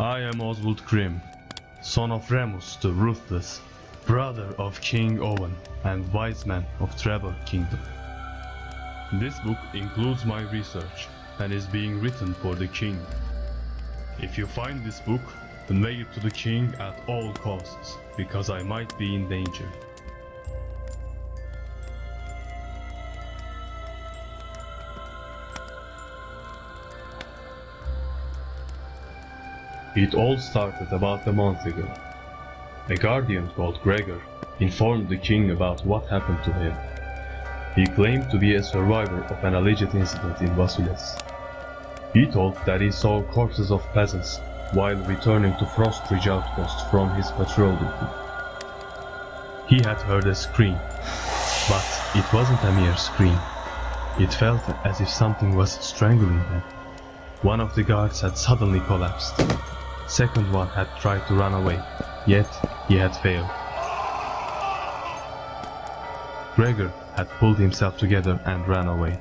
I am Oswald Grimm, son of Remus the Ruthless, brother of King Owen and wise man of Trebor Kingdom. This book includes my research and is being written for the king. If you find this book, convey it to the king at all costs, because I might be in danger. It all started about a month ago. A guardian called Gregor informed the king about what happened to him. He claimed to be a survivor of an alleged incident in Wasules. He told that he saw corpses of peasants while returning to Frostridge outpost from his patrol duty. He had heard a scream, but it wasn't a mere scream. It felt as if something was strangling him. One of the guards had suddenly collapsed. Second one had tried to run away, yet he had failed. Gregor had pulled himself together and ran away.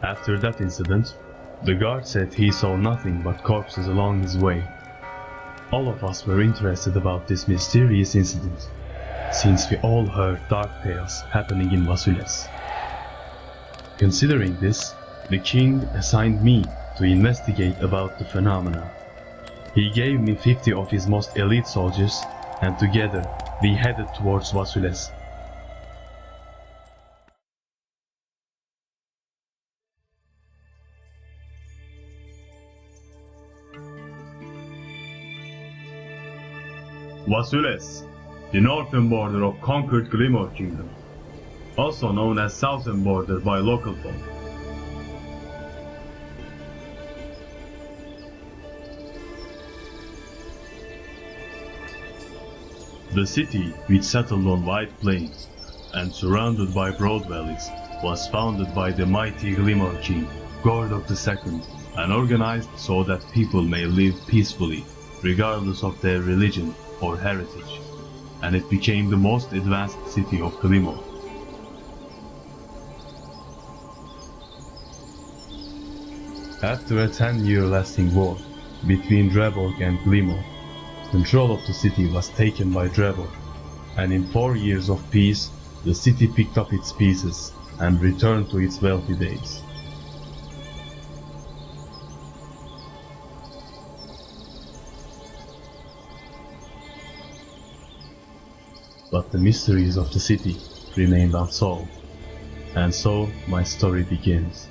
After that incident, the guard said he saw nothing but corpses along his way. All of us were interested about this mysterious incident, since we all heard dark tales happening in Wasules. Considering this, the king assigned me to investigate about the phenomena. He gave me 50 of his most elite soldiers, and together we headed towards Wasules. Wasules, the northern border of conquered Glimmer Kingdom, also known as southern border by local folk. The city, which settled on wide plains and surrounded by broad valleys, was founded by the mighty Glimmer King, Gordok II, and organized so that people may live peacefully, regardless of their religion or heritage, and it became the most advanced city of Glimmer. After a 10-year lasting war between Dreborg and Glimmer, control of the city was taken by Trebor, and in 4 years of peace, the city picked up its pieces and returned to its wealthy days. But the mysteries of the city remained unsolved, and so my story begins.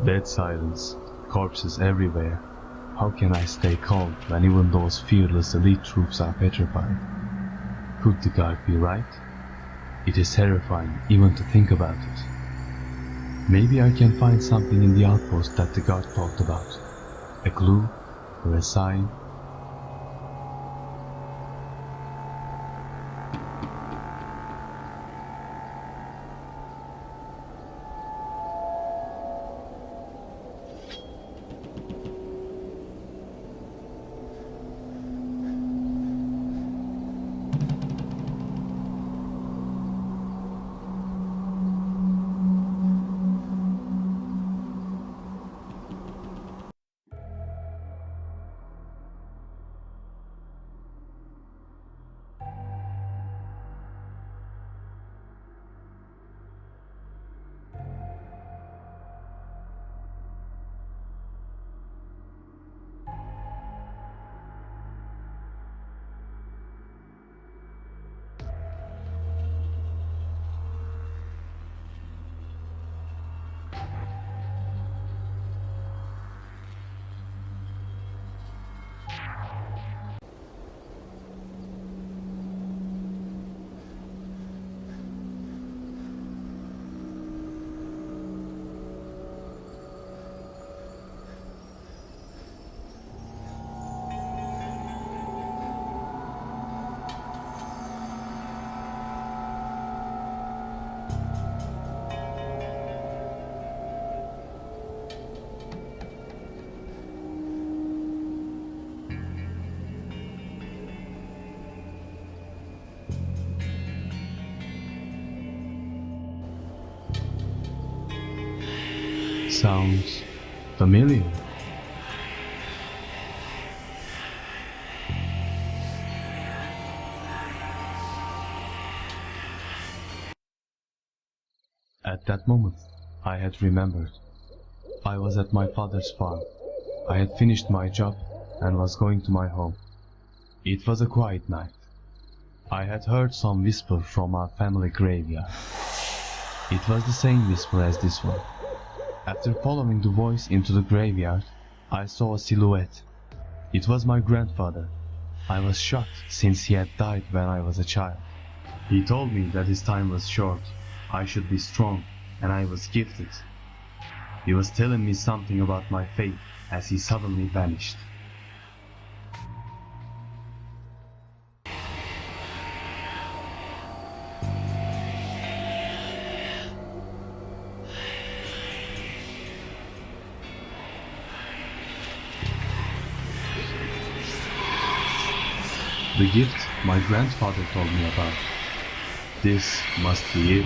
Dead silence, corpses everywhere. How can I stay calm when even those fearless elite troops are petrified? Could the guard be right? It is terrifying even to think about it. Maybe I can find something in the outpost that the guard talked about. A clue or a sign. sounds familiar. At that moment, I had remembered. I was at my father's farm. I had finished my job and was going to my home. It was a quiet night. I had heard some whisper from our family graveyard. It was the same whisper as this one. After following the voice into the graveyard, I saw a silhouette. It was my grandfather. I was shocked since he had died when I was a child. He told me that his time was short, I should be strong, and I was gifted. He was telling me something about my fate as he suddenly vanished. The gift my grandfather told me about. This must be it.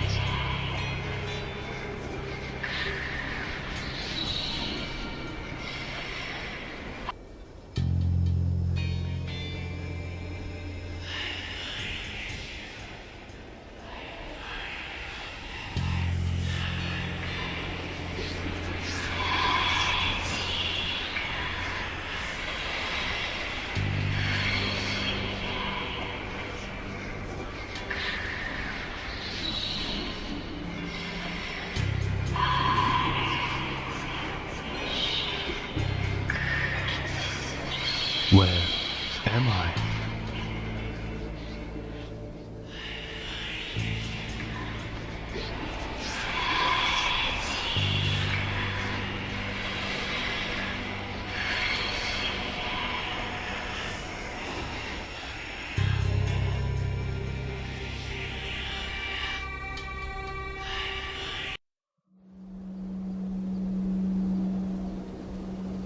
Where am I?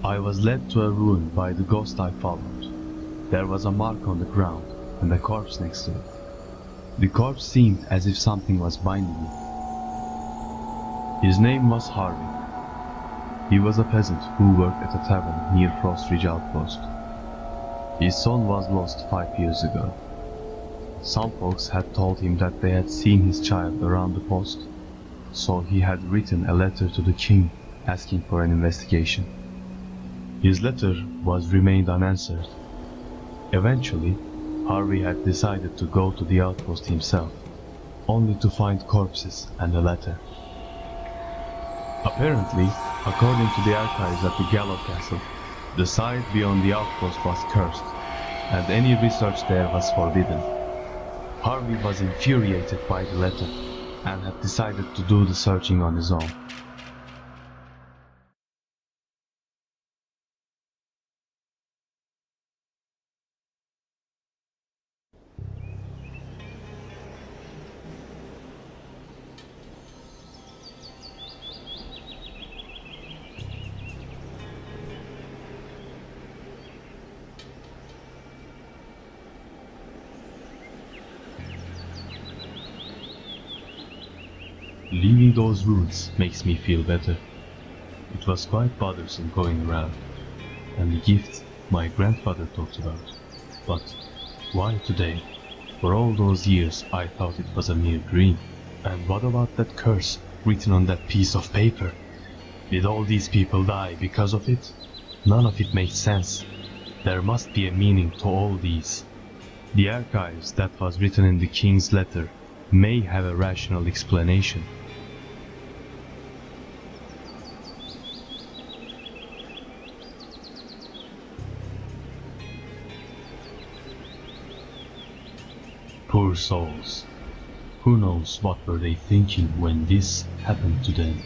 I was led to a ruin by the ghost I followed. There was a mark on the ground and a corpse next to it. The corpse seemed as if something was binding it. His name was Harvey. He was a peasant who worked at a tavern near Frost Ridge Outpost. His son was lost 5 years ago. Some folks had told him that they had seen his child around the post, so he had written a letter to the king asking for an investigation. His letter was remained unanswered. Eventually, Harvey had decided to go to the outpost himself, only to find corpses and a letter. Apparently, according to the archives at the Gallow Castle, the site beyond the outpost was cursed, and any research there was forbidden. Harvey was infuriated by the letter, and had decided to do the searching on his own. Leaving those ruins makes me feel better. It was quite bothersome going around, and the gift my grandfather talked about. But why today? For all those years I thought it was a mere dream. And what about that curse written on that piece of paper? Did all these people die because of it? None of it makes sense. There must be a meaning to all these. The archives that was written in the king's letter may have a rational explanation. Poor souls. Who knows what were they thinking when this happened to them?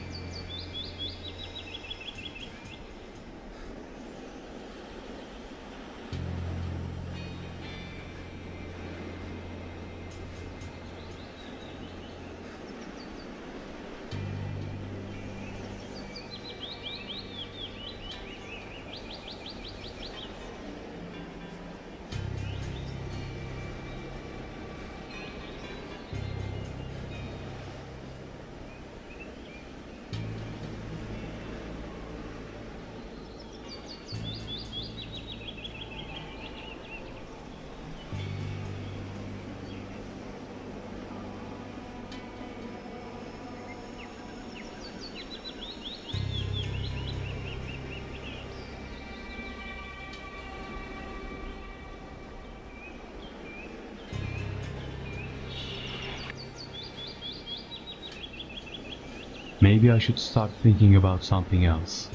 Maybe I should start thinking about something else.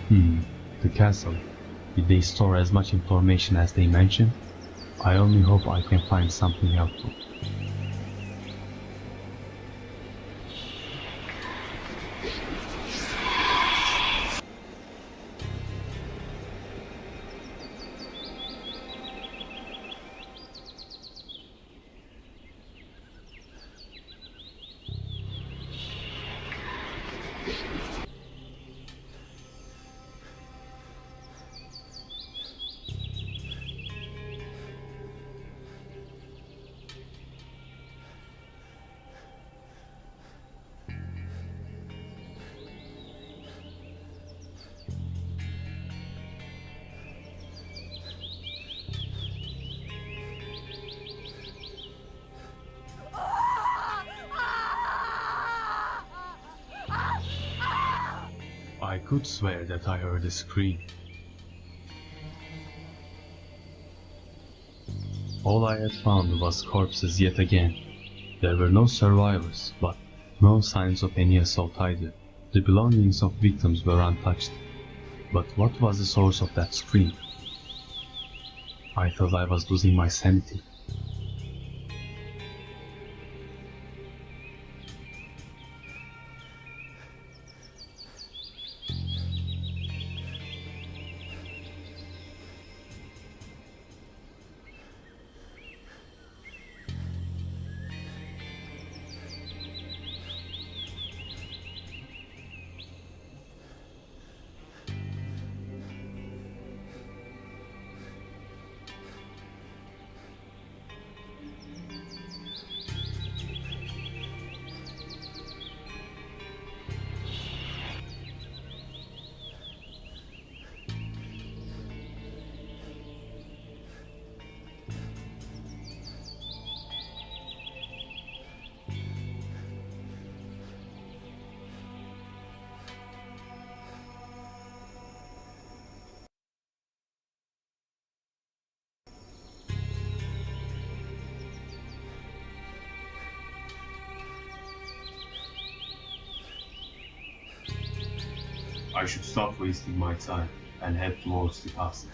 The castle. Did they store as much information as they mention? I only hope I can find something helpful. I could swear that I heard a scream. All I had found was corpses yet again. There were no survivors, but no signs of any assault either. The belongings of victims were untouched. But what was the source of that scream? I thought I was losing my sanity. I should stop wasting my time and head towards the castle.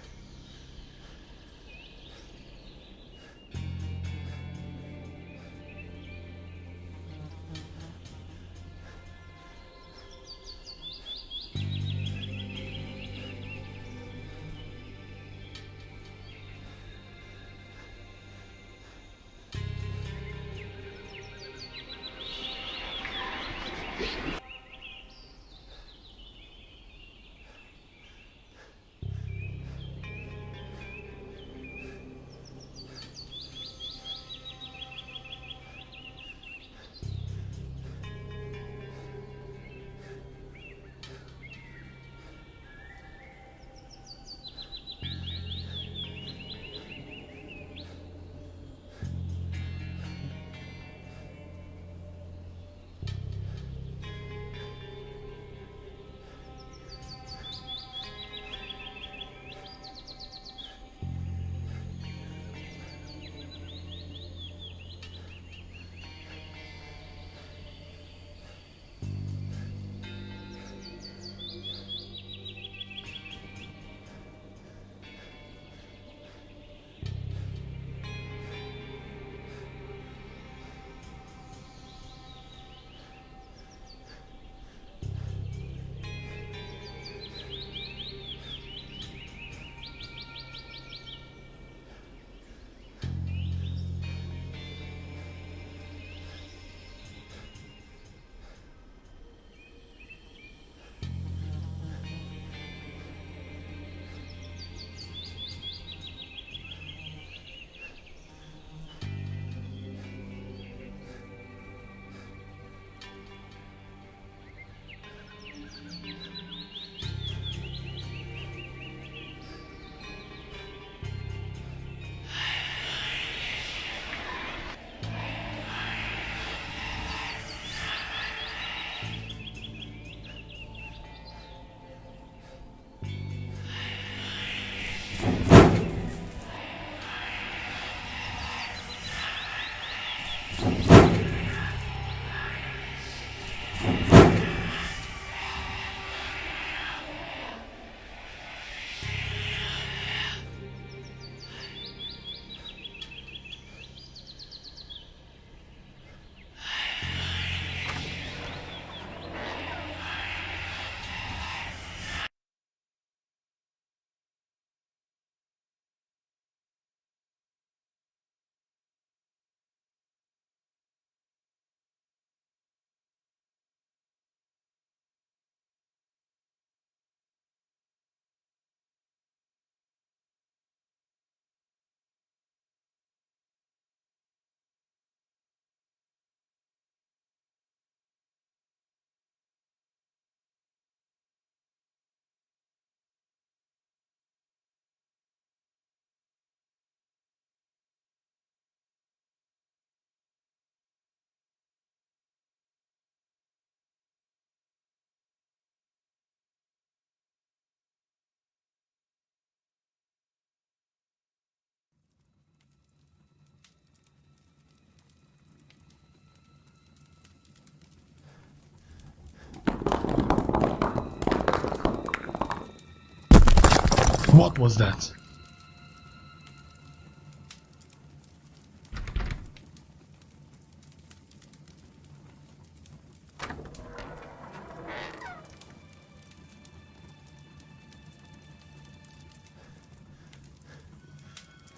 What was that?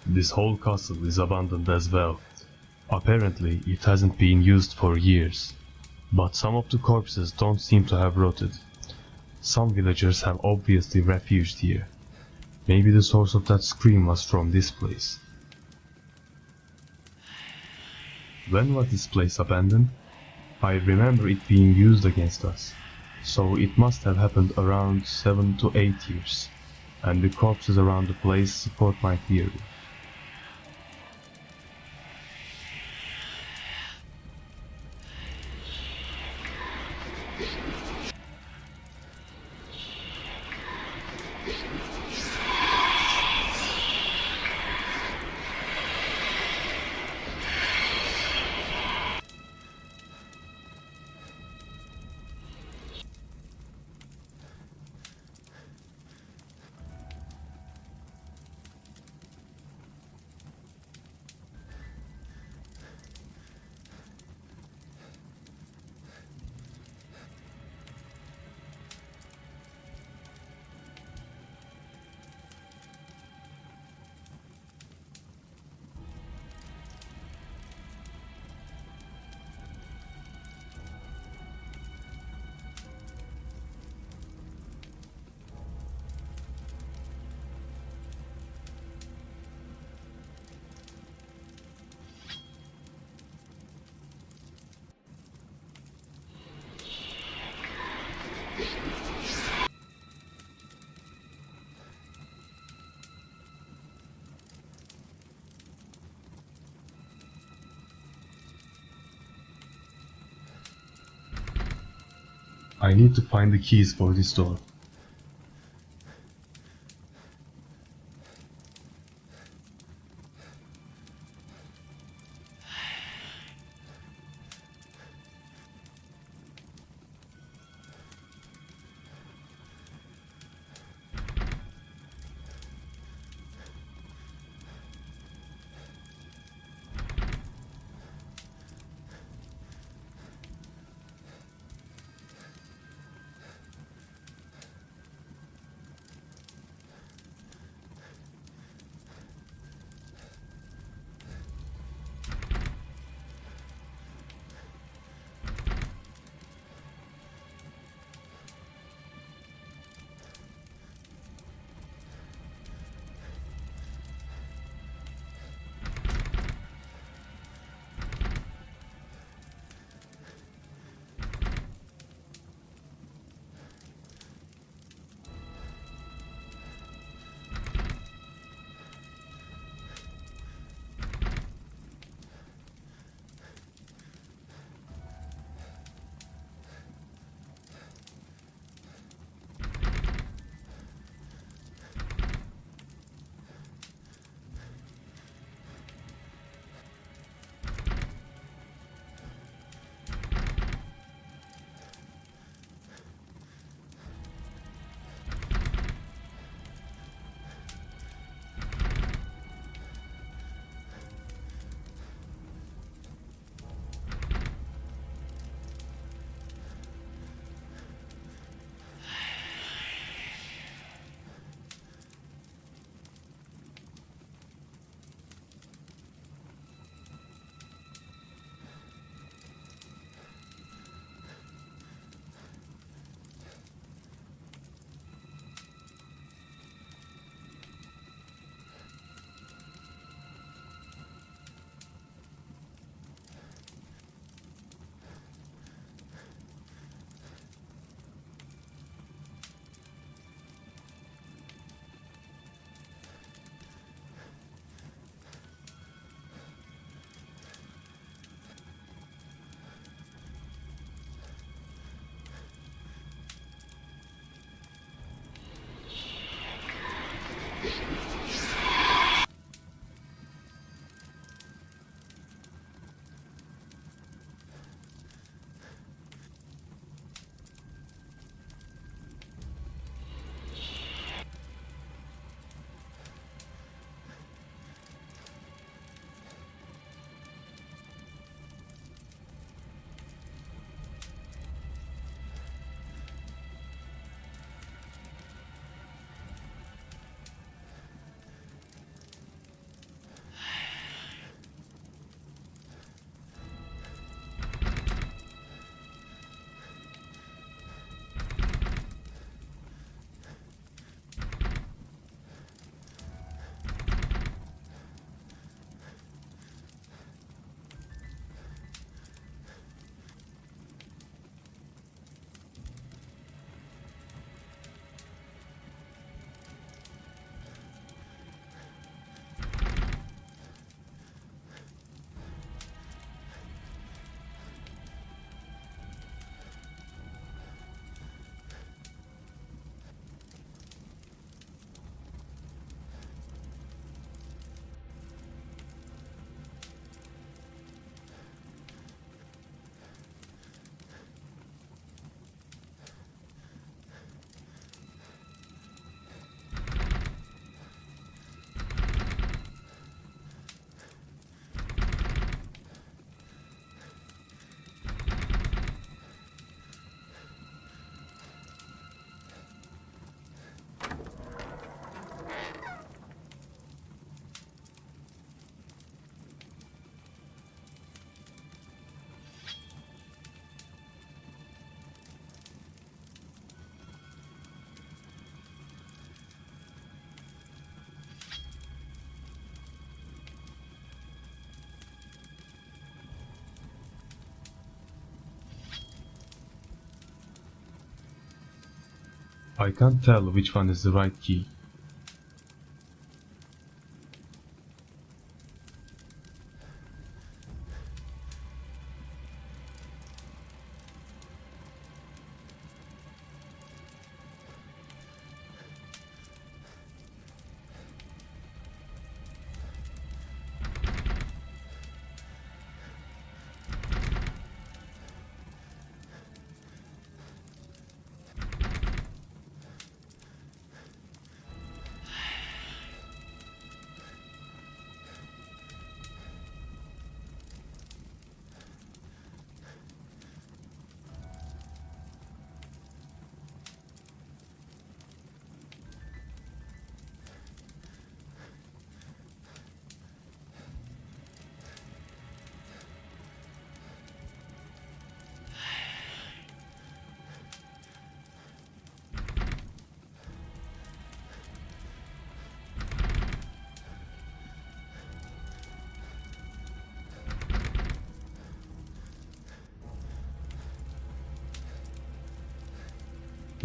This whole castle is abandoned as well. Apparently, it hasn't been used for years. But some of the corpses don't seem to have rotted. Some villagers have obviously refuged here. Maybe the source of that scream was from this place. When was this place abandoned? I remember it being used against us, so it must have happened around 7 to 8 years, and the corpses around the place support my theory. I need to find the keys for this door. I can't tell which one is the right key.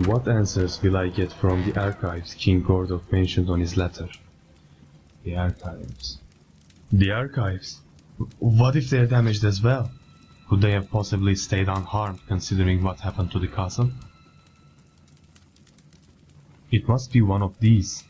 What answers will I get from the archives King Gordok mentioned on his letter? The archives. The archives? What if they're damaged as well? Could they have possibly stayed unharmed considering what happened to the castle? It must be one of these.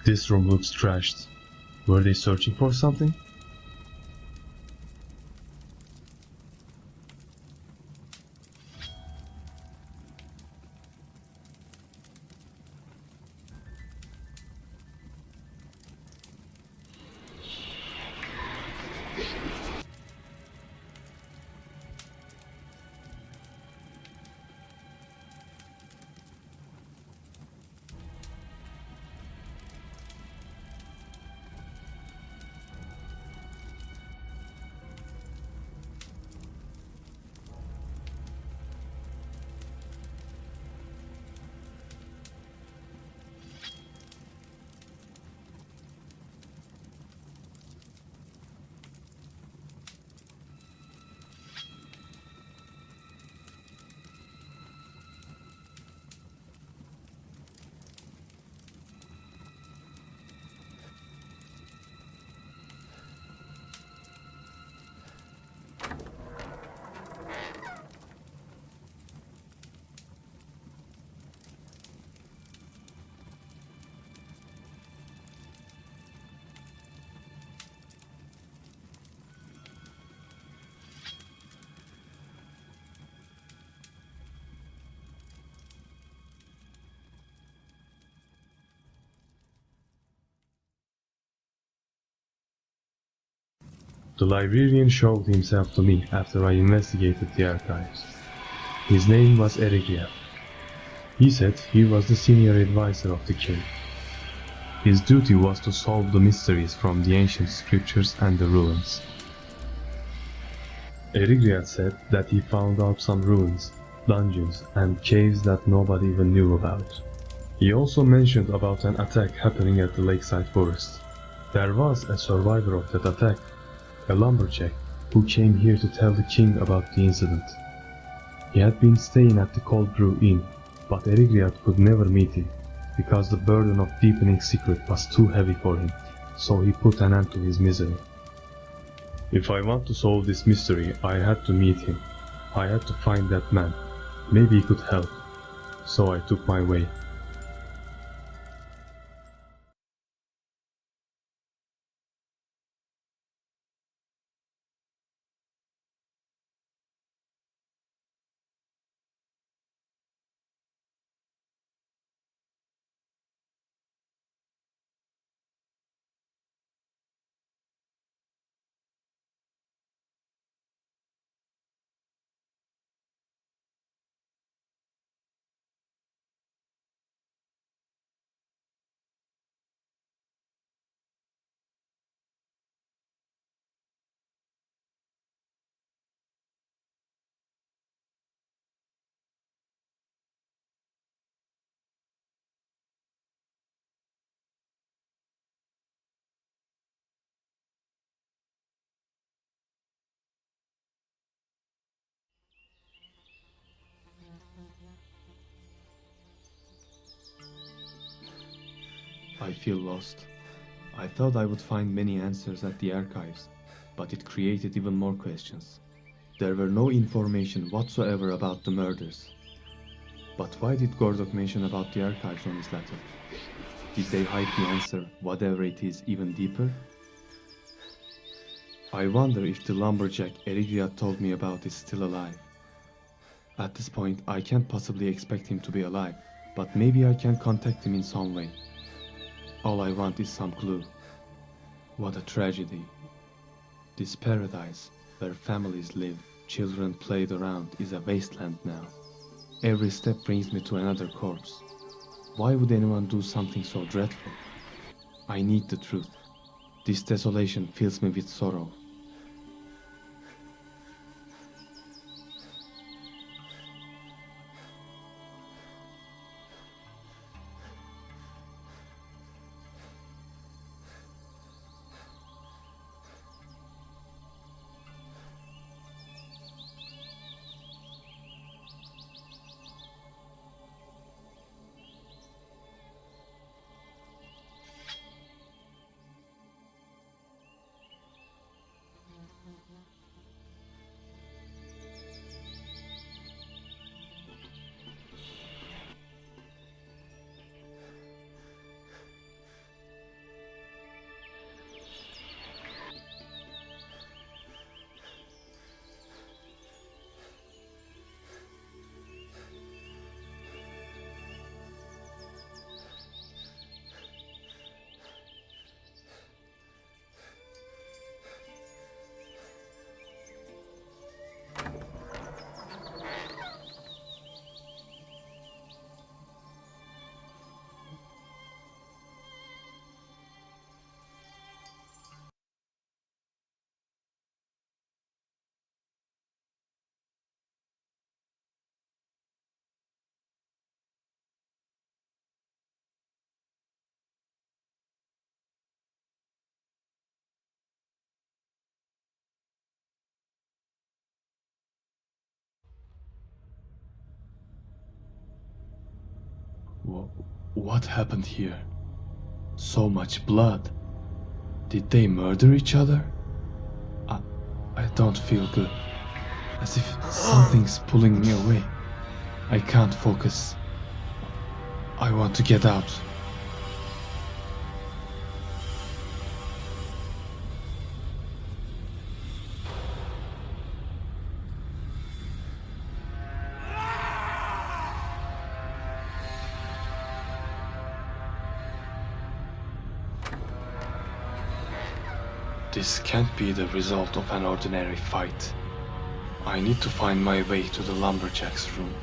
This room looks trashed. Were they searching for something? The librarian showed himself to me after I investigated the archives. His name was Erigiev. He said he was the senior advisor of the king. His duty was to solve the mysteries from the ancient scriptures and the ruins. Erigiev said that he found out some ruins, dungeons, and caves that nobody even knew about. He also mentioned about an attack happening at the lakeside forest. There was a survivor of that attack, a lumberjack, who came here to tell the king about the incident. He had been staying at the Cold Brew Inn, but Erigiev could never meet him, because the burden of deepening secret was too heavy for him, so he put an end to his misery. If I want to solve this mystery, I had to meet him. I had to find that man. Maybe he could help. So I took my way. I feel lost. I thought I would find many answers at the archives, but it created even more questions. There were no information whatsoever about the murders. But why did Gordok mention about the archives on his letter? Did they hide the answer, whatever it is, even deeper? I wonder if the lumberjack Eridia told me about is still alive. At this point, I can't possibly expect him to be alive, but maybe I can contact him in some way. All I want is some clue. What a tragedy. This paradise, where families live, children played around, is a wasteland now. Every step brings me to another corpse. Why would anyone do something so dreadful? I need the truth. This desolation fills me with sorrow. What happened here? So much blood. Did they murder each other? I, I don't feel good. As if something's pulling me away. I can't focus. I want to get out. This can't be the result of an ordinary fight. I need to find my way to the lumberjack's room.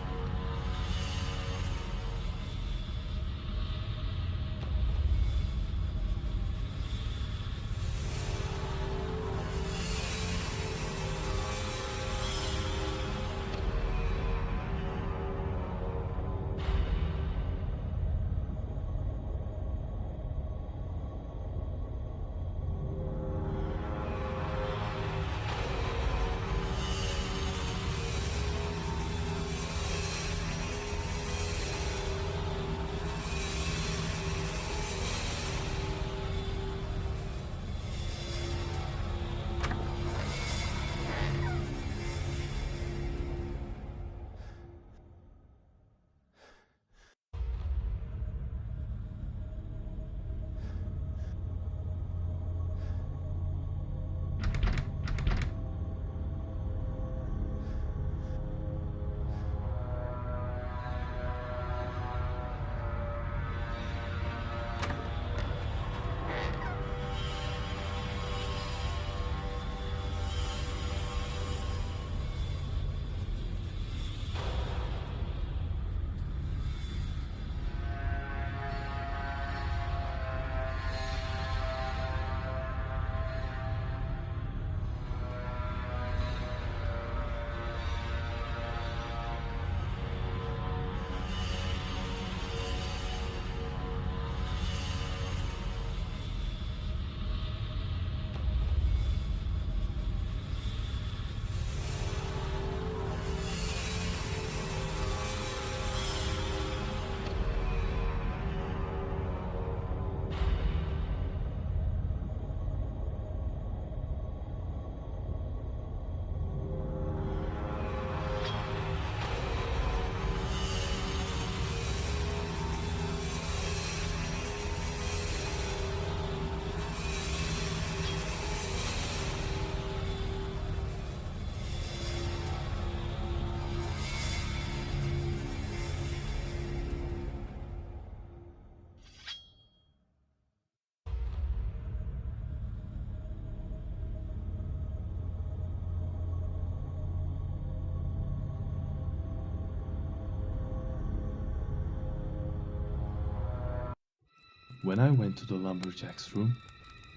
When I went to the lumberjack's room,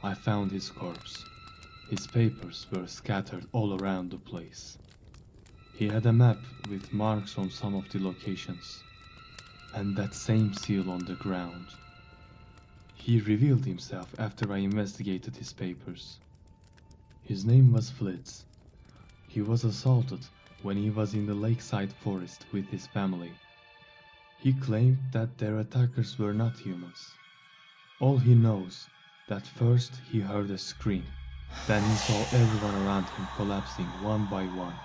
I found his corpse. His papers were scattered all around the place. He had a map with marks on some of the locations, and that same seal on the ground. He revealed himself after I investigated his papers. His name was Flitz. He was assaulted when he was in the lakeside forest with his family. He claimed that their attackers were not humans. All he knows that first he heard a scream, then he saw everyone around him collapsing one by one.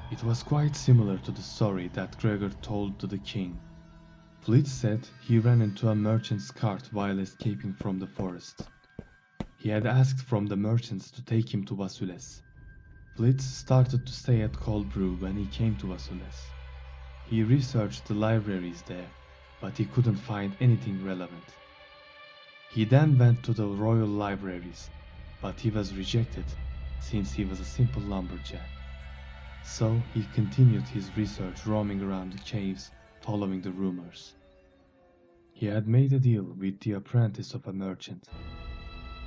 It was quite similar to the story that Gregor told to the king. Flitz said he ran into a merchant's cart while escaping from the forest. He had asked from the merchants to take him to Wasules. Flitz started to stay at Cold Brew when he came to Wasules. He researched the libraries there, but he couldn't find anything relevant. He then went to the royal libraries, but he was rejected since he was a simple lumberjack. So he continued his research roaming around the caves, following the rumors. He had made a deal with the apprentice of a merchant.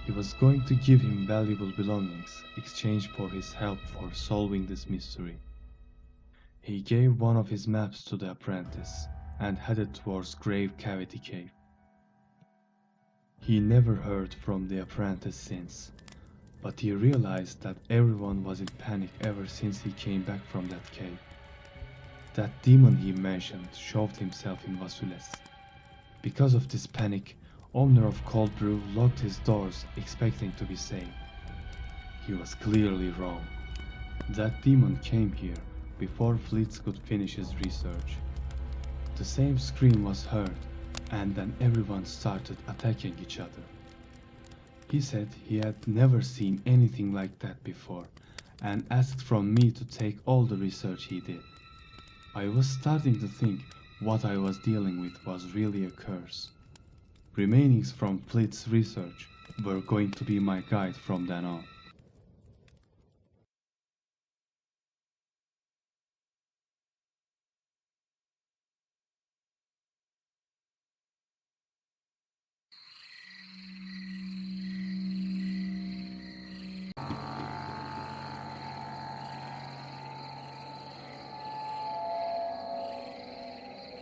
He was going to give him valuable belongings in exchange for his help for solving this mystery. He gave one of his maps to the apprentice and headed towards Grave Cavity Cave. He never heard from the apprentice since, but he realized that everyone was in panic ever since he came back from that cave. That demon he mentioned shoved himself in Wasules. Because of this panic, owner of Cold Brew locked his doors expecting to be safe. He was clearly wrong. That demon came here before Flitz could finish his research. The same scream was heard, and then everyone started attacking each other. He said he had never seen anything like that before, and asked from me to take all the research he did. I was starting to think what I was dealing with was really a curse. Remainings from Flitz's research were going to be my guide from then on.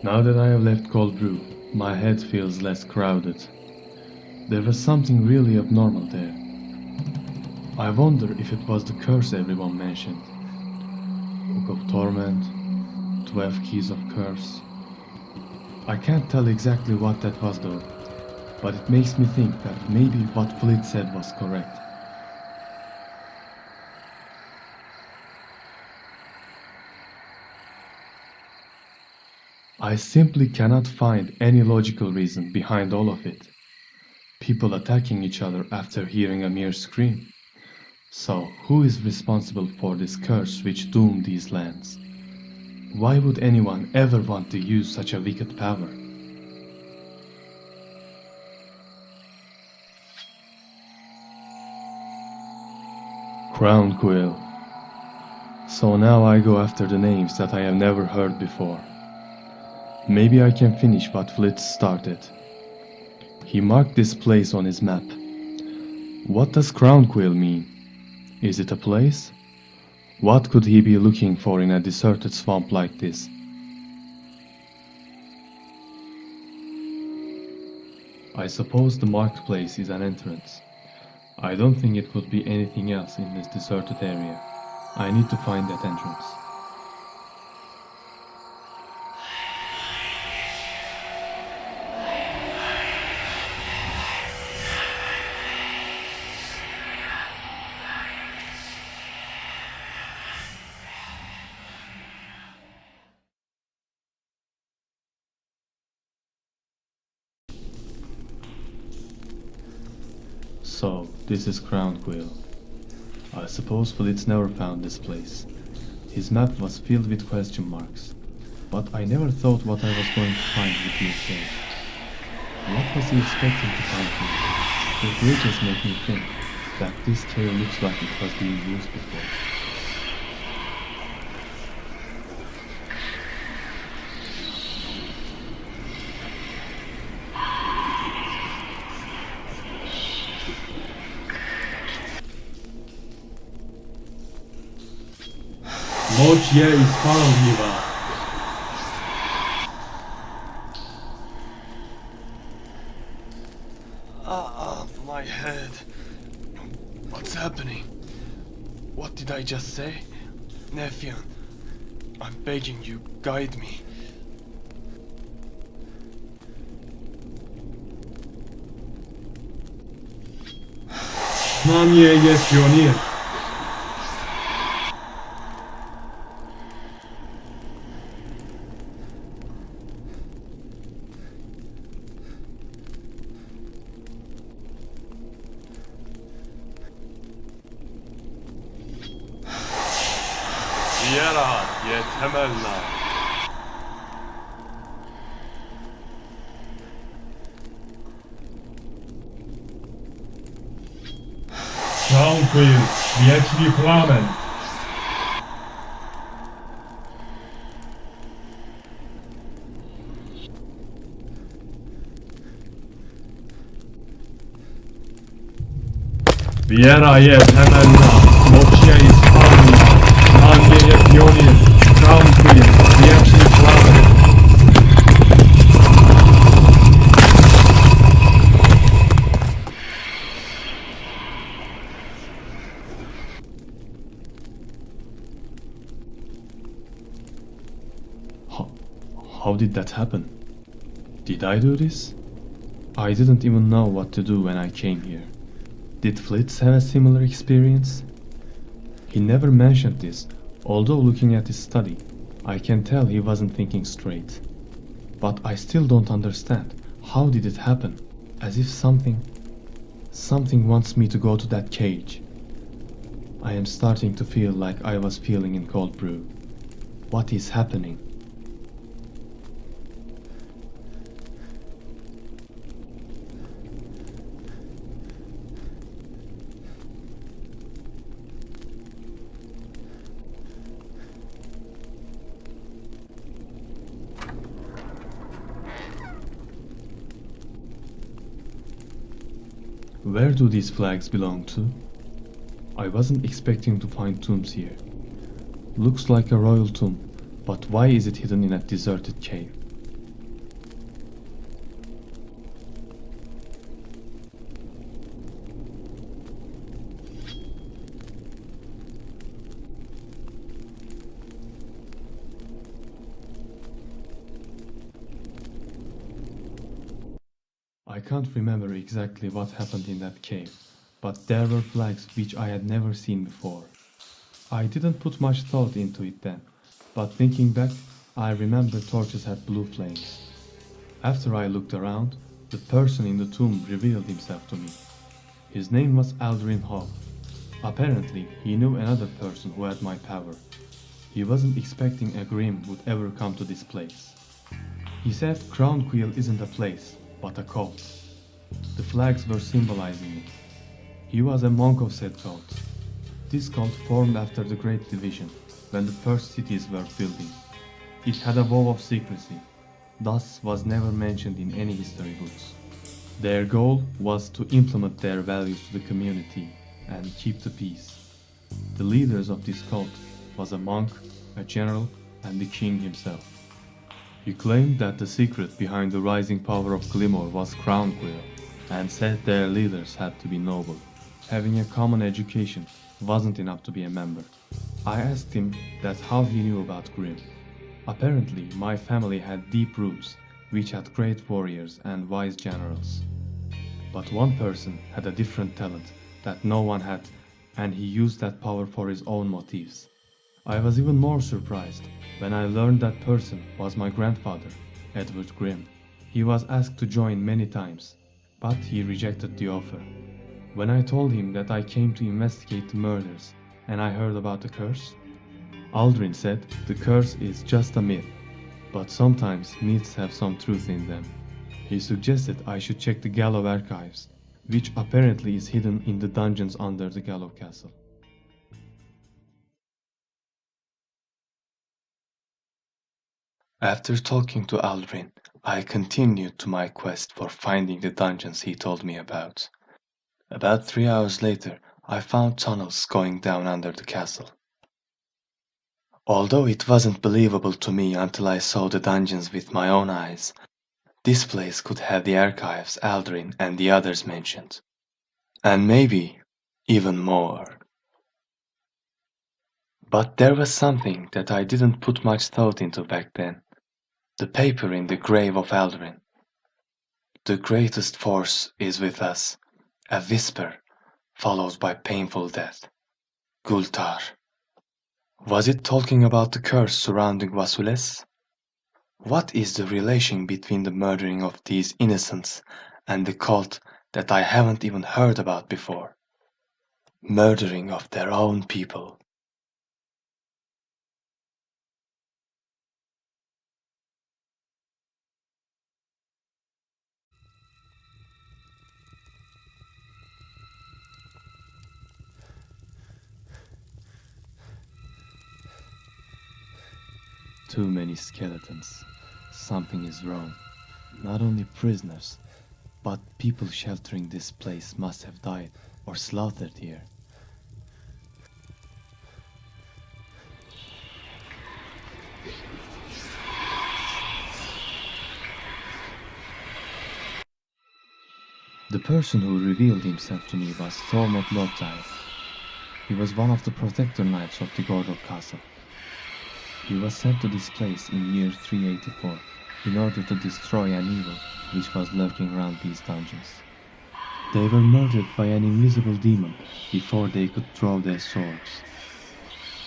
Now that I have left Cold Brew, my head feels less crowded. There was something really abnormal there. I wonder if it was the curse everyone mentioned. Book of Torment, 12 Keys of Curse. I can't tell exactly what that was though, but it makes me think that maybe what Flitz said was correct. I simply cannot find any logical reason behind all of it. People attacking each other after hearing a mere scream. So, who is responsible for this curse which doomed these lands? Why would anyone ever want to use such a wicked power? Crown Quill. So now I go after the names that I have never heard before. Maybe I can finish what Flitz started. He marked this place on his map. What does Crown Quill mean? Is it a place? What could he be looking for in a deserted swamp like this? I suppose the marked place is an entrance. I don't think it could be anything else in this deserted area. I need to find that entrance. So, this is Crown Quill. I suppose Flitz never found this place. His map was filled with question marks, but I never thought what I was going to find would be a cave. What was he expecting to find here? The bridges make me think that this cave looks like it was being used before. Mochie is Hiva. My head. What's happening? What did I just say? Nephew, I'm begging you, guide me. Namiye jest pionir. Viera, yetemelna. Crown Queen, wieczny plamen. Viera jest temelna, mochie jest palna. Namiye jest pionir. Crown Queen, wieczny plamen. How did that happen? Did I do this? I didn't even know what to do when I came here. Did Flitz have a similar experience? He never mentioned this, although looking at his study, I can tell he wasn't thinking straight. But I still don't understand. How did it happen? As if something wants me to go to that cage. I am starting to feel like I was feeling in Cold Brew. What is happening? Where do these flags belong to? I wasn't expecting to find tombs here. Looks like a royal tomb, but why is it hidden in a deserted cave? I can't remember exactly what happened in that cave, but there were flags which I had never seen before. I didn't put much thought into it then, but thinking back, I remember torches had blue flames. After I looked around, the person in the tomb revealed himself to me. His name was Aldrin Hall. Apparently, he knew another person who had my power. He wasn't expecting a Grimm would ever come to this place. He said Crown Quill isn't a place, but a cult. The flags were symbolizing it. He was a monk of said cult. This cult formed after the Great Division, when the first cities were building. It had a vow of secrecy, thus was never mentioned in any history books. Their goal was to implement their values to the community and keep the peace. The leaders of this cult was a monk, a general, and the king himself. He claimed that the secret behind the rising power of Glimmer was Crown Quill, and said their leaders had to be noble. Having a common education wasn't enough to be a member. I asked him that how he knew about Grimm. Apparently, my family had deep roots, which had great warriors and wise generals. But one person had a different talent that no one had, and he used that power for his own motives. I was even more surprised when I learned that person was my grandfather, Edward Grimm. He was asked to join many times, but he rejected the offer. When I told him that I came to investigate the murders and I heard about the curse, Aldrin said the curse is just a myth, but sometimes myths have some truth in them. He suggested I should check the Gallow archives, which apparently is hidden in the dungeons under the Gallow Castle. After talking to Aldrin, I continued to my quest for finding the dungeons he told me about. About 3 hours later, I found tunnels going down under the castle. Although it wasn't believable to me until I saw the dungeons with my own eyes, this place could have the archives Aldrin and the others mentioned. And maybe even more. But there was something that I didn't put much thought into back then. The paper in the grave of Aldrin. The greatest force is with us. A whisper, followed by painful death. Gultar. Was it talking about the curse surrounding Wasules? What is the relation between the murdering of these innocents and the cult that I haven't even heard about before? Murdering of their own people. Too many skeletons. Something is wrong. Not only prisoners, but people sheltering this place must have died or slaughtered here. The person who revealed himself to me was Thormod Lothar. He was one of the protector knights of the Gordor castle. He was sent to this place in year 384 in order to destroy an evil which was lurking around these dungeons. They were murdered by an invisible demon before they could draw their swords.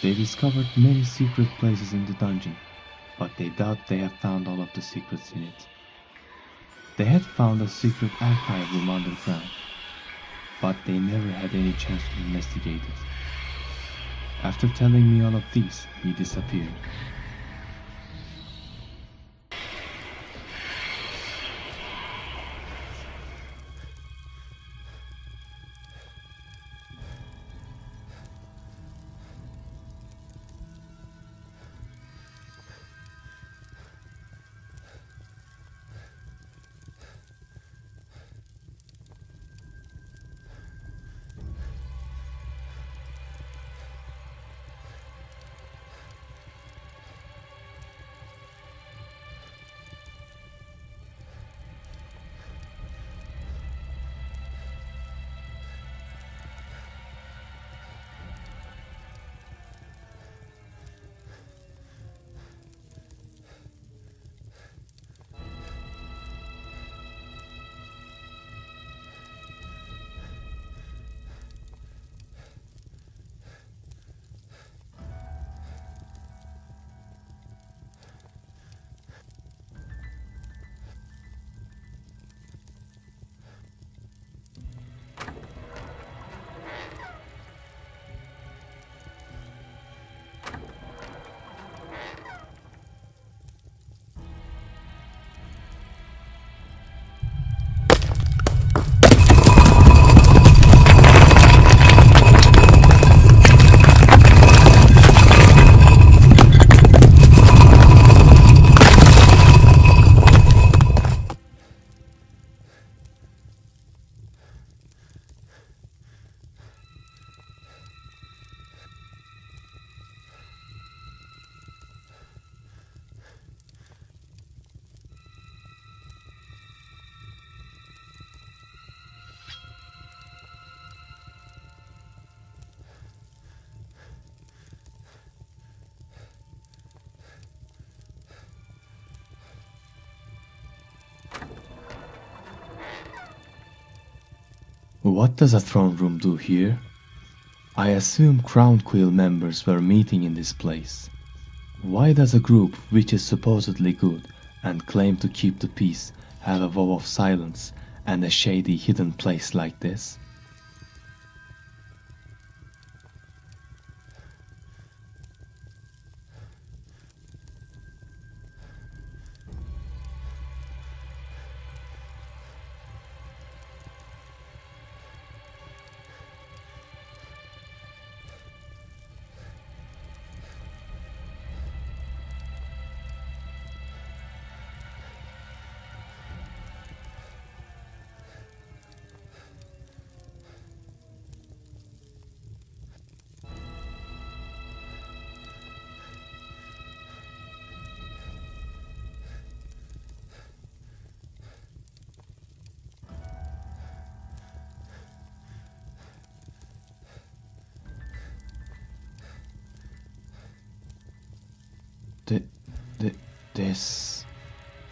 They discovered many secret places in the dungeon, but they doubt they have found all of the secrets in it. They had found a secret archive room underground, but they never had any chance to investigate it. After telling me all of this, he disappeared. What does a throne room do here? I assume Crown Quill members were meeting in this place. Why does a group which is supposedly good and claim to keep the peace have a vow of silence and a shady hidden place like this? The, the, this.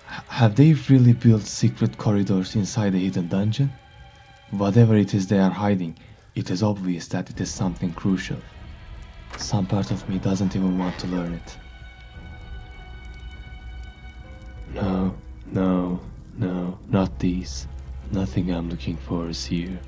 Have they really built secret corridors inside a hidden dungeon? Whatever it is they are hiding, it is obvious that it is something crucial. Some part of me doesn't even want to learn it. No, no, no, not these. Nothing I'm looking for is here.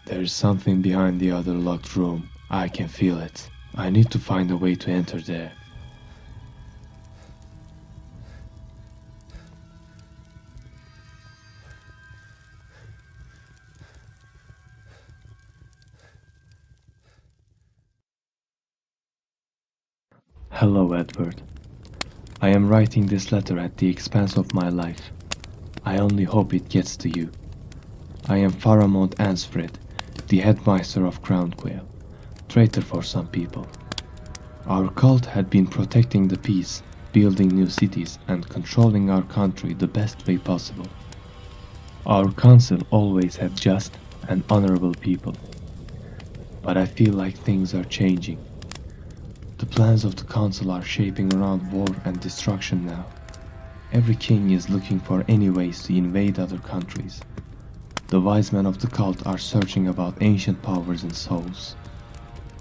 There is something behind the other locked room. I can feel it. I need to find a way to enter there. Hello, Edward. I am writing this letter at the expense of my life. I only hope it gets to you. I am Faramond Ansfred, the headmaster of Crownquail, traitor for some people. Our cult had been protecting the peace, building new cities, and controlling our country the best way possible. Our council always had just and honorable people. But I feel like things are changing. The plans of the council are shaping around war and destruction now. Every king is looking for any ways to invade other countries. The wise men of the cult are searching about ancient powers and souls.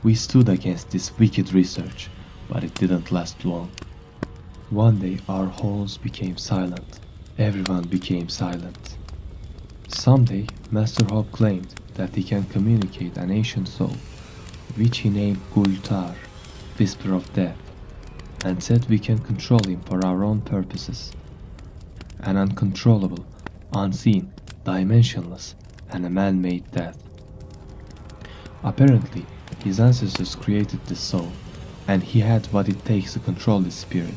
We stood against this wicked research, but it didn't last long. One day our halls became silent. Everyone became silent. Someday Master Hope claimed that he can communicate an ancient soul, which he named Gultar, Whisper of Death, and said we can control him for our own purposes. An uncontrollable, unseen, dimensionless, and a man-made death. Apparently, his ancestors created this soul, and he had what it takes to control this spirit.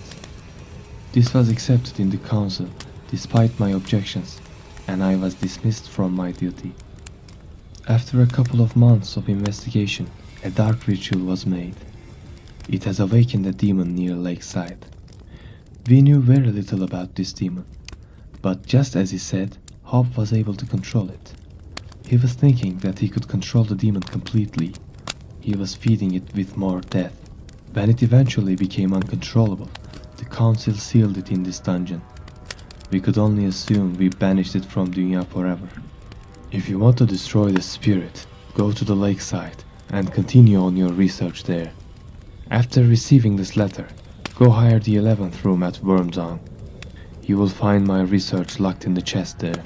This was accepted in the council despite my objections, and I was dismissed from my duty. After a couple of months of investigation, a dark ritual was made. It has awakened a demon near Lakeside. We knew very little about this demon, but just as he said, Hope was able to control it. He was thinking that he could control the demon completely. He was feeding it with more death. When it eventually became uncontrollable, the council sealed it in this dungeon. We could only assume we banished it from Dunya forever. If you want to destroy the spirit, go to the lakeside and continue on your research there. After receiving this letter, go hire the 11th room at Wormdown. You will find my research locked in the chest there.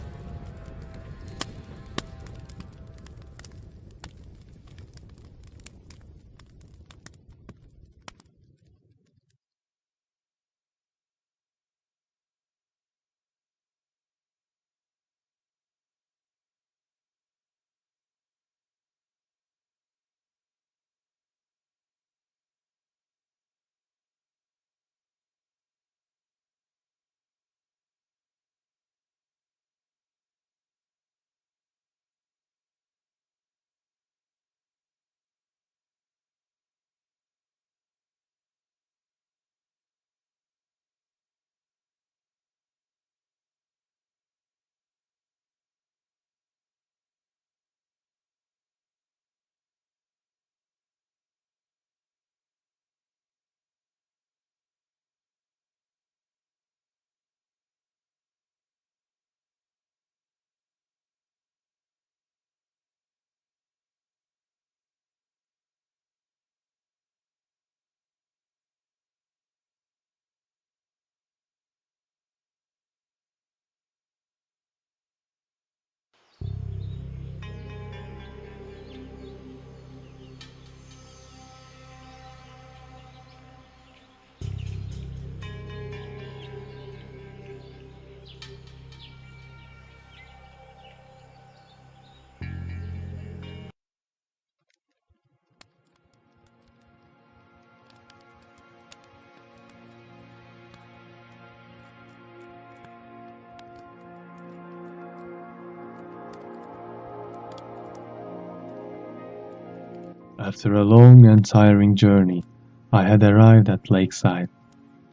After a long and tiring journey, I had arrived at Lakeside.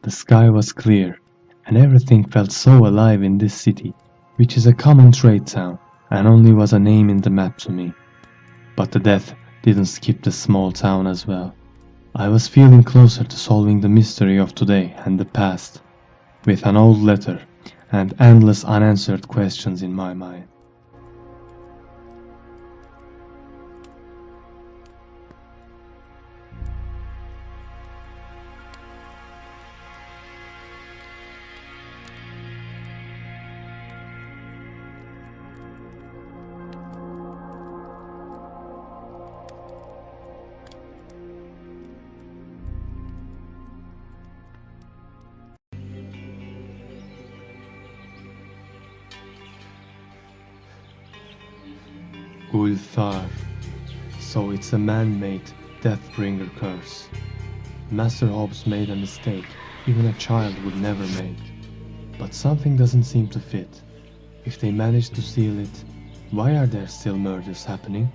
The sky was clear, and everything felt so alive in this city, which is a common trade town and only was a name in the map to me. But the death didn't skip the small town as well. I was feeling closer to solving the mystery of today and the past, with an old letter and endless unanswered questions in my mind. Gulthar. So it's a man-made Deathbringer curse. Master Hobbes made a mistake even a child would never make. But something doesn't seem to fit. If they managed to seal it, why are there still murders happening?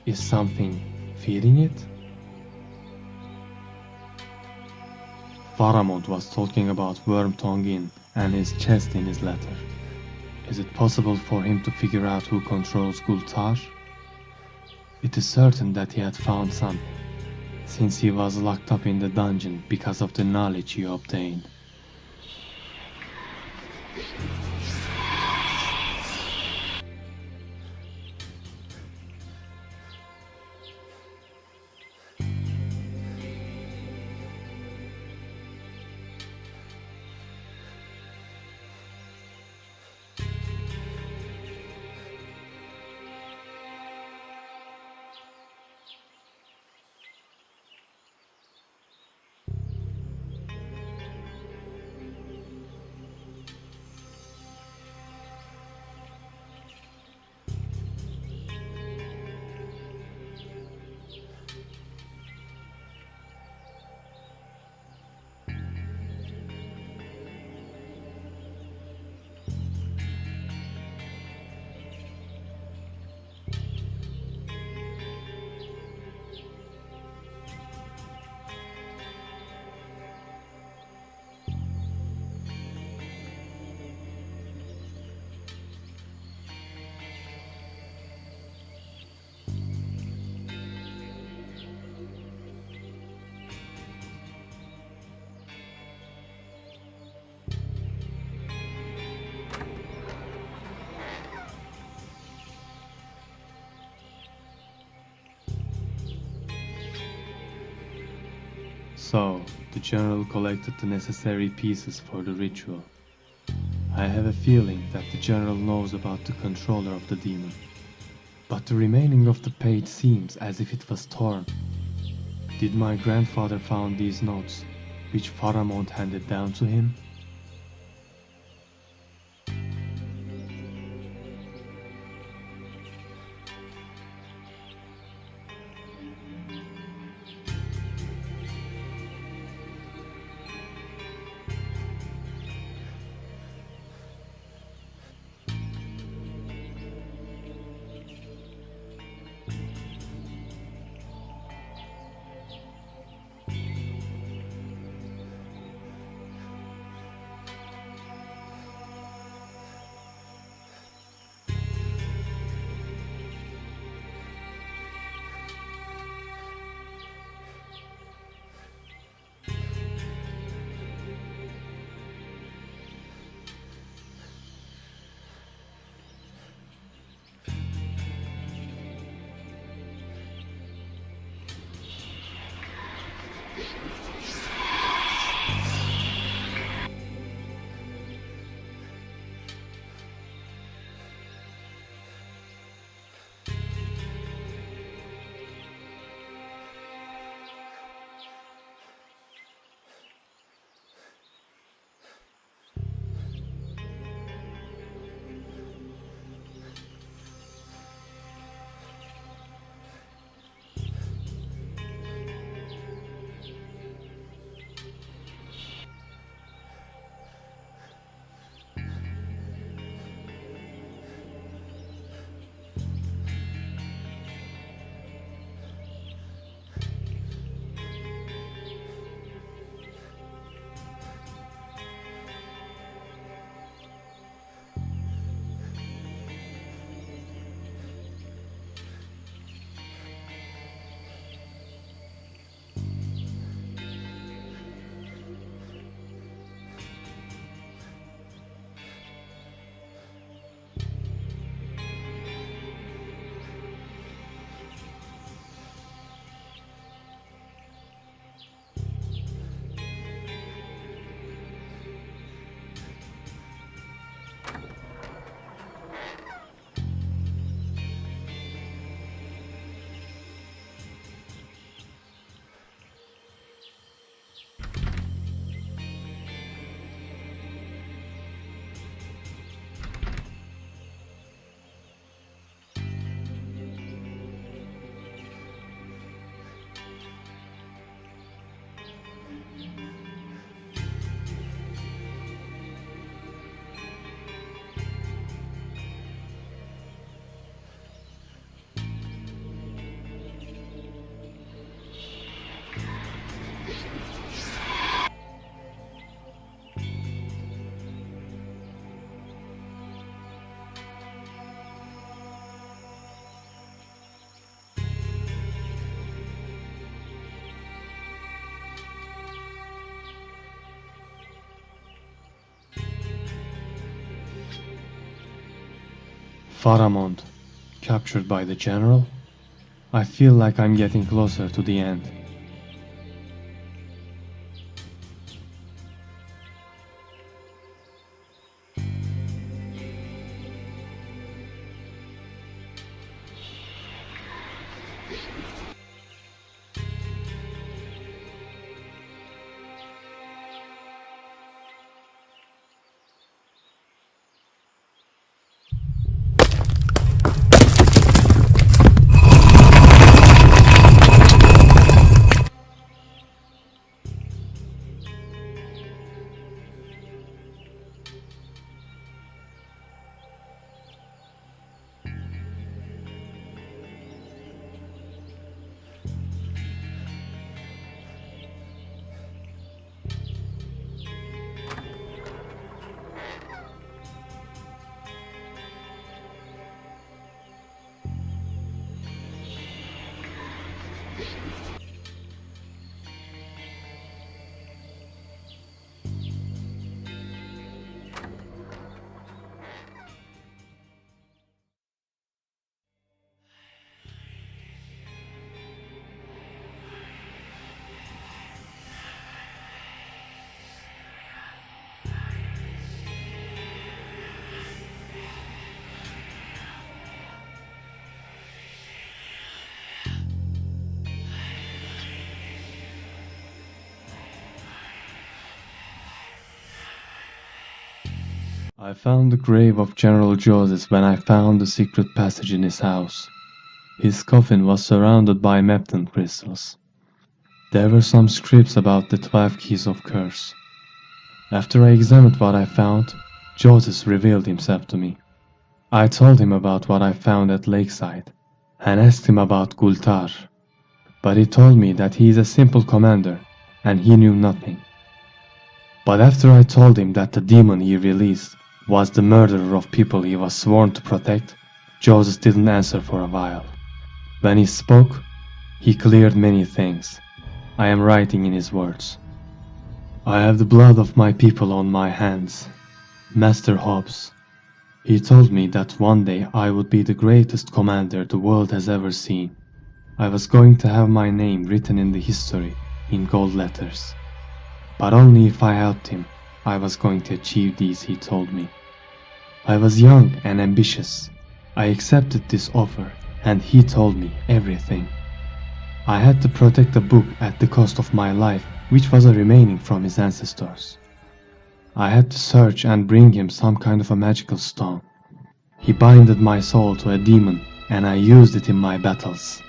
Is something feeding it? Faramond was talking about Wormtongue Inn and his chest in his letter. Is it possible for him to figure out who controls Gulthar? It is certain that he had found something, since he was locked up in the dungeon because of the knowledge he obtained. So, the general collected the necessary pieces for the ritual. I have a feeling that the general knows about the controller of the demon. But the remaining of the page seems as if it was torn. Did my grandfather found these notes, which Faramond handed down to him? Faramond, captured by the general? I feel like I'm getting closer to the end. I found the grave of General Joseph when I found the secret passage in his house. His coffin was surrounded by Mepton crystals. There were some scripts about the 12 keys of curse. After I examined what I found, Joseph revealed himself to me. I told him about what I found at Lakeside, and asked him about Gultar, but he told me that he is a simple commander, and he knew nothing. But after I told him that the demon he released was the murderer of people he was sworn to protect, Joseph didn't answer for a while. When he spoke, he cleared many things. I am writing in his words. I have the blood of my people on my hands. Master Hobbs. He told me that one day I would be the greatest commander the world has ever seen. I was going to have my name written in the history in gold letters. But only if I helped him, I was going to achieve these, he told me. I was young and ambitious. I accepted this offer, and he told me everything. I had to protect a book at the cost of my life, which was a remaining from his ancestors. I had to search and bring him some kind of a magical stone. He binded my soul to a demon, and I used it in my battles.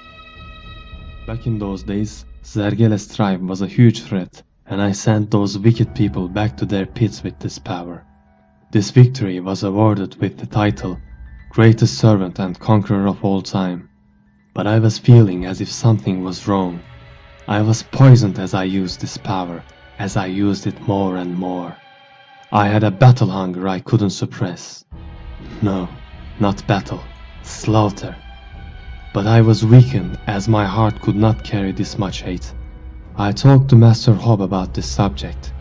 Back in those days, Zergeles tribe was a huge threat, and I sent those wicked people back to their pits with this power. This victory was awarded with the title, Greatest Servant and Conqueror of All Time. But I was feeling as if something was wrong. I was poisoned as I used this power, as I used it more and more. I had a battle hunger I couldn't suppress. No, not battle, slaughter. But I was weakened as my heart could not carry this much hate. I talked to Master Hobb about this subject,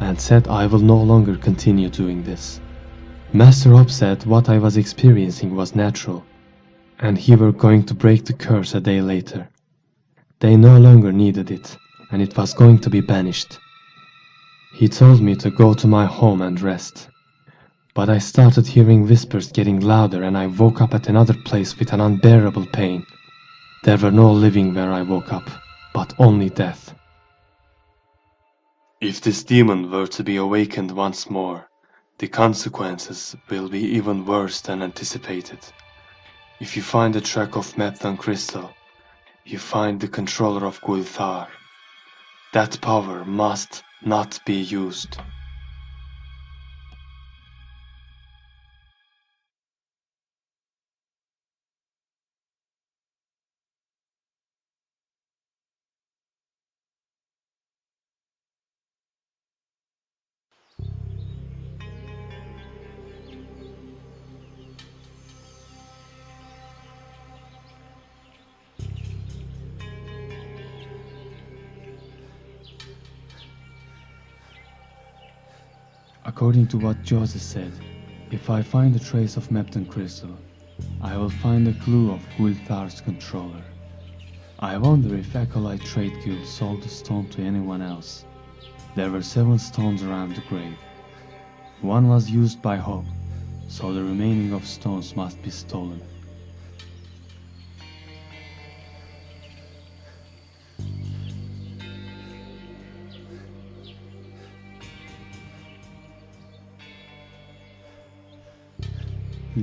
and said I will no longer continue doing this. Master Hobb said what I was experiencing was natural, and he were going to break the curse a day later. They no longer needed it, and it was going to be banished. He told me to go to my home and rest. But I started hearing whispers getting louder, and I woke up at another place with an unbearable pain. There were no living where I woke up, but only death. If this demon were to be awakened once more, the consequences will be even worse than anticipated. If you find the track of Methon Crystal, you find the controller of Gulthar. That power must not be used. According to what Joseph said, if I find a trace of Mepton crystal, I will find a clue of Gulthar's controller. I wonder if Acolyte Trade Guild sold the stone to anyone else. There were 7 stones around the grave. One was used by Hope, so the remaining of stones must be stolen.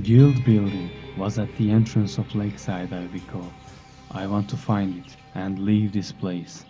Guild building was at the entrance of Lakeside, I recall. I want to find it and leave this place.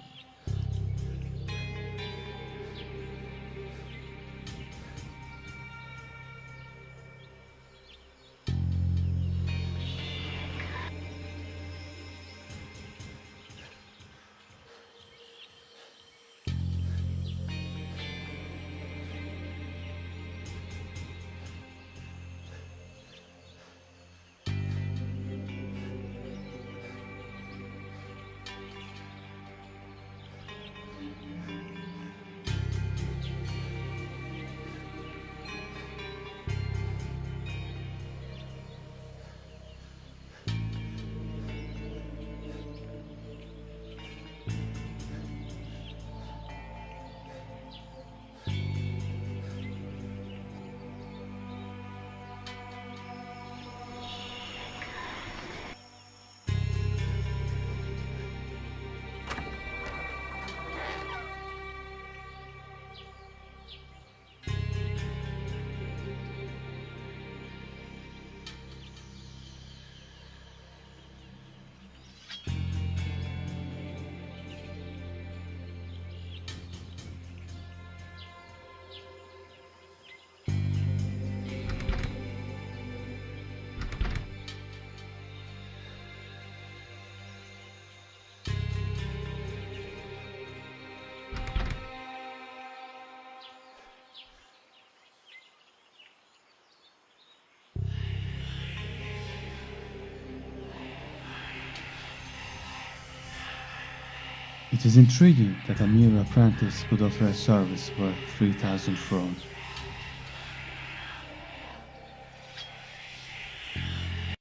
It is intriguing that a mere apprentice could offer a service worth 3,000 crowns.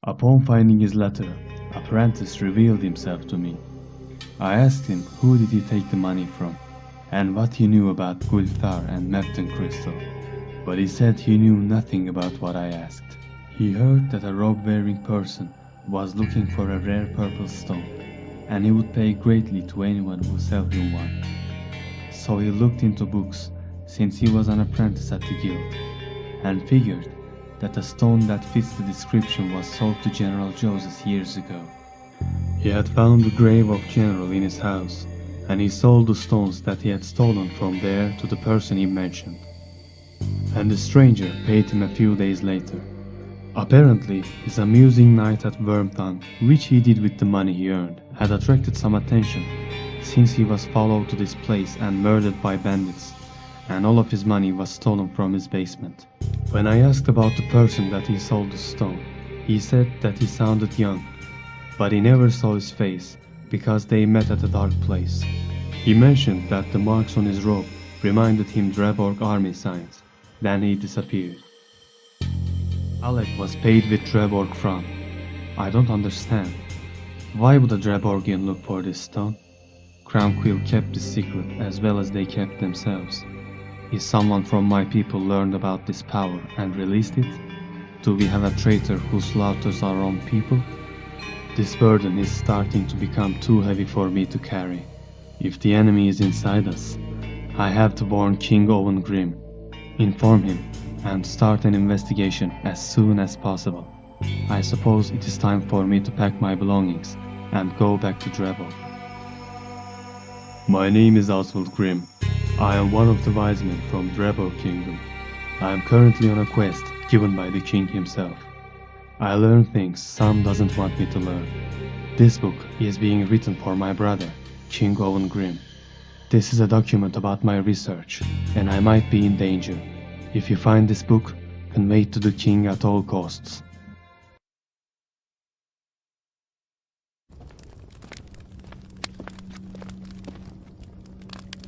Upon finding his letter, apprentice revealed himself to me. I asked him who did he take the money from, and what he knew about Gulthar and Mepton crystal, but he said he knew nothing about what I asked. He heard that a robe-wearing person was looking for a rare purple stone, and he would pay greatly to anyone who sell him one. So he looked into books, since he was an apprentice at the guild, and figured that a stone that fits the description was sold to General Joseph years ago. He had found the grave of General in his house, and he sold the stones that he had stolen from there to the person he mentioned. And the stranger paid him a few days later. Apparently, his amusing night at Wormtongue, which he did with the money he earned, had attracted some attention, since he was followed to this place and murdered by bandits, and all of his money was stolen from his basement. When I asked about the person that he sold the stone, he said that he sounded young, but he never saw his face, because they met at a dark place. He mentioned that the marks on his robe reminded him Draborg army signs. Then he disappeared. Alec was paid with Draborg from. I don't understand. Why would a Draborgian look for this stone? Crown Quill kept this secret as well as they kept themselves. Is someone from my people learned about this power and released it? Do we have a traitor who slaughters our own people? This burden is starting to become too heavy for me to carry. If the enemy is inside us, I have to warn King Owen Grimm, inform him, and start an investigation as soon as possible. I suppose it is time for me to pack my belongings and go back to Draborg. My name is Oswald Grimm. I am one of the wise men from Drabor Kingdom. I am currently on a quest given by the king himself. I learn things some doesn't want me to learn. This book is being written for my brother, King Owen Grimm. This is a document about my research, and I might be in danger. If you find this book, convey it to the king at all costs.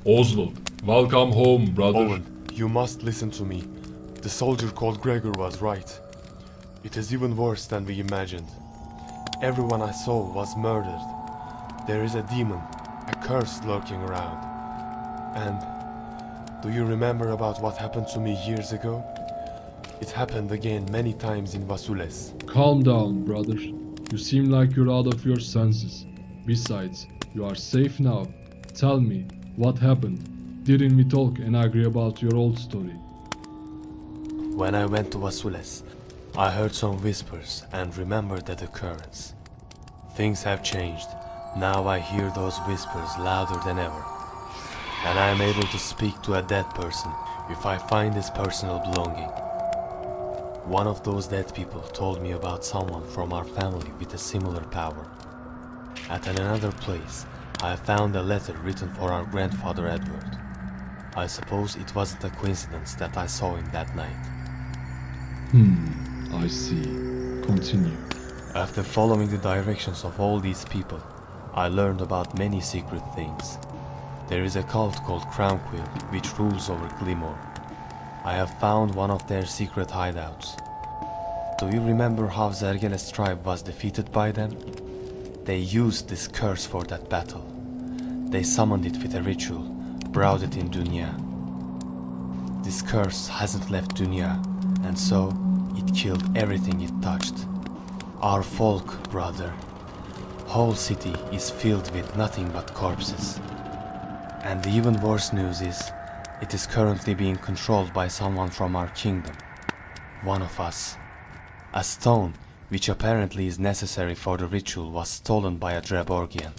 Oswald, welcome home, brother. Owen, you must listen to me. The soldier called Gregor was right. It is even worse than we imagined. Everyone I saw was murdered. There is a demon, a curse lurking around. And do you remember about what happened to me years ago? It happened again many times in Wasules. Calm down, brother. You seem like you're out of your senses. Besides, you are safe now. Tell me, what happened? Didn't we talk and agree about your old story? When I went to Wasules, I heard some whispers and remembered that occurrence. Things have changed. Now I hear those whispers louder than ever. And I am able to speak to a dead person if I find his personal belonging. One of those dead people told me about someone from our family with a similar power. At another place, I found a letter written for our grandfather Edward. I suppose it wasn't a coincidence that I saw him that night. I see. Continue. After following the directions of all these people, I learned about many secret things. There is a cult called Crownquill which rules over Glimor. I have found one of their secret hideouts. Do you remember how Zergeles tribe was defeated by them? They used this curse for that battle. They summoned it with a ritual, brought it in Dunya. This curse hasn't left Dunya, and so it killed everything it touched. Our folk, brother. Whole city is filled with nothing but corpses. And the even worse news is, it is currently being controlled by someone from our kingdom. One of us. A stone, which apparently is necessary for the ritual, was stolen by a Draborgian.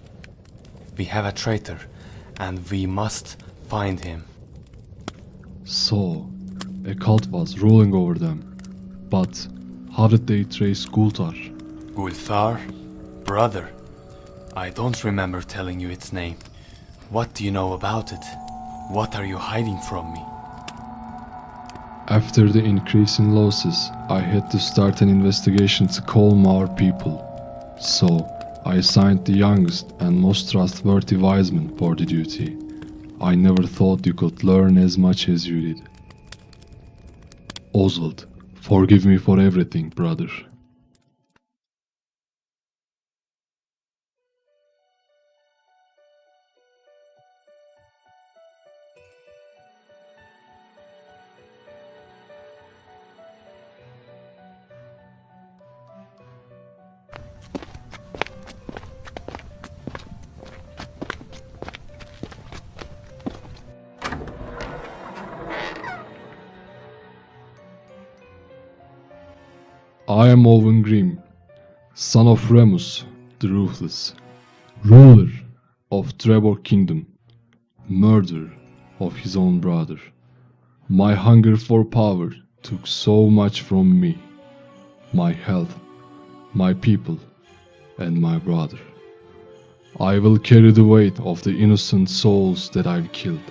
We have a traitor, and we must find him. So, a cult was ruling over them. But how did they trace Gultar? Gulthar? Brother, I don't remember telling you its name. What do you know about it? What are you hiding from me? After the increase in losses, I had to start an investigation to calm our people. So, I assigned the youngest and most trustworthy wise man for the duty. I never thought you could learn as much as you did. Oswald, forgive me for everything, brother. I am Owen Grimm, son of Remus, the Ruthless, ruler of Drabor Kingdom, murderer of his own brother. My hunger for power took so much from me, my health, my people, and my brother. I will carry the weight of the innocent souls that I've killed.